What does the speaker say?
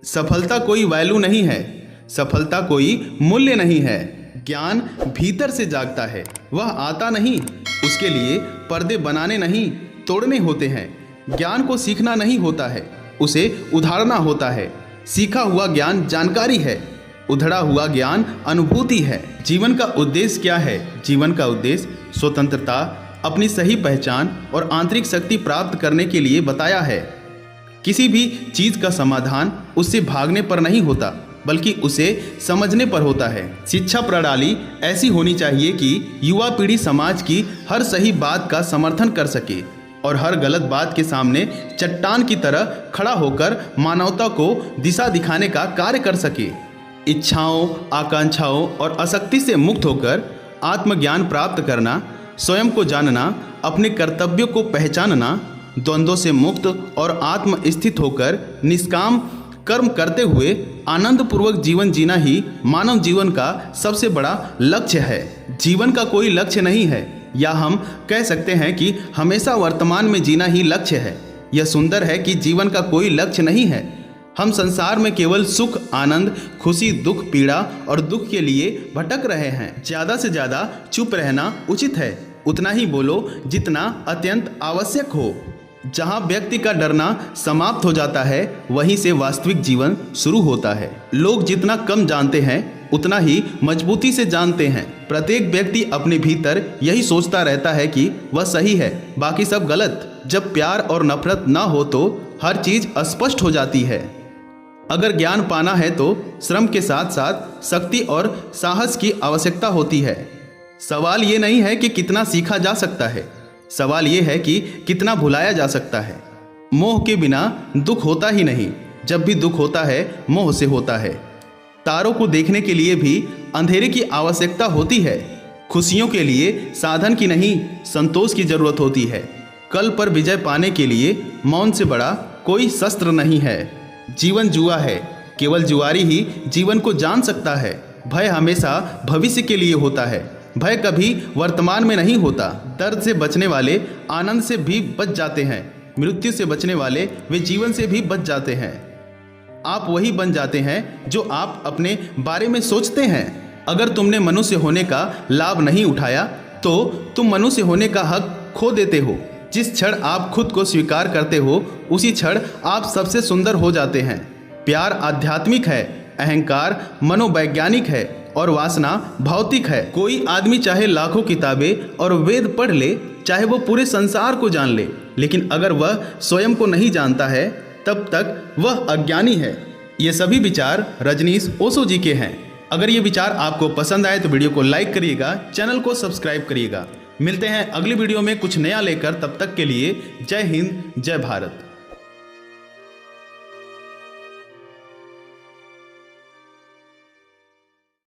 सफलता कोई वैल्यू नहीं है, सफलता कोई मूल्य नहीं है। ज्ञान भीतर से जागता है, वह आता नहीं। उसके लिए पर्दे बनाने नहीं तोड़ने होते हैं। ज्ञान को सीखना नहीं होता है, उसे उधारना होता है। सीखा हुआ ज्ञान जानकारी है, उधड़ा हुआ ज्ञान अनुभूति है। जीवन का उद्देश्य क्या है? जीवन का उद्देश्य स्वतंत्रता, अपनी सही पहचान और आंतरिक शक्ति प्राप्त करने के लिए बताया है। किसी भी चीज का समाधान उससे भागने पर नहीं होता, बल्कि उसे समझने पर होता है। शिक्षा प्रणाली ऐसी होनी चाहिए कि युवा पीढ़ी समाज की हर सही बात का समर्थन कर सके और हर गलत बात के सामने चट्टान की तरह खड़ा होकर मानवता को दिशा दिखाने का कार्य कर सके। इच्छाओं, आकांक्षाओं और आसक्ति से मुक्त होकर आत्मज्ञान प्राप्त करना, स्वयं को जानना, अपने कर्तव्यों को पहचानना, द्वंद्वों से मुक्त और आत्म स्थित होकर निष्काम कर्म करते हुए आनंद पूर्वक जीवन जीना ही मानव जीवन का सबसे बड़ा लक्ष्य है। जीवन का कोई लक्ष्य नहीं है, या हम कह सकते हैं कि हमेशा वर्तमान में जीना ही लक्ष्य है। यह सुंदर है कि जीवन का कोई लक्ष्य नहीं है। हम संसार में केवल सुख, आनंद, खुशी, दुख, पीड़ा और दुख के लिए भटक रहे हैं। ज़्यादा से ज़्यादा चुप रहना उचित है, उतना ही बोलो जितना अत्यंत आवश्यक हो। जहाँ व्यक्ति का डरना समाप्त हो जाता है, वहीं से वास्तविक जीवन शुरू होता है। लोग जितना कम जानते हैं, उतना ही मजबूती से जानते हैं। प्रत्येक व्यक्ति अपने भीतर यही सोचता रहता है कि वह सही है, बाकी सब गलत। जब प्यार और नफरत ना हो तो हर चीज स्पष्ट हो जाती है। अगर ज्ञान पाना है तो श्रम के साथ साथ शक्ति और साहस की आवश्यकता होती है। सवाल ये नहीं है कि कितना सीखा जा सकता है, सवाल ये है कि कितना भुलाया जा सकता है। मोह के बिना दुख होता ही नहीं, जब भी दुख होता है मोह से होता है। तारों को देखने के लिए भी अंधेरे की आवश्यकता होती है। खुशियों के लिए साधन की नहीं, संतोष की जरूरत होती है। कल पर विजय पाने के लिए मौन से बड़ा कोई शस्त्र नहीं है। जीवन जुआ है, केवल जुआरी ही जीवन को जान सकता है। भय हमेशा भविष्य के लिए होता है, भय कभी वर्तमान में नहीं होता। दर्द से बचने वाले आनंद से भी बच जाते हैं, मृत्यु से बचने वाले वे जीवन से भी बच जाते हैं। आप वही बन जाते हैं जो आप अपने बारे में सोचते हैं। अगर तुमने मनुष्य होने का लाभ नहीं उठाया तो तुम मनुष्य होने का हक खो देते हो। जिस क्षण आप खुद को स्वीकार करते हो, उसी क्षण आप सबसे सुंदर हो जाते हैं। प्यार आध्यात्मिक है, अहंकार मनोवैज्ञानिक है और वासना भौतिक है। कोई आदमी चाहे लाखों किताबें और वेद पढ़ ले, चाहे वो पूरे संसार को जान ले, लेकिन अगर वह स्वयं को नहीं जानता है, तब तक वह अज्ञानी है। ये सभी विचार रजनीश ओशो जी के हैं। अगर ये विचार आपको पसंद आए तो वीडियो को लाइक करिएगा, चैनल को सब्सक्राइब करिएगा। मिलते हैं अगली वीडियो में कुछ नया लेकर, तब तक के लिए जय हिंद, जय भारत।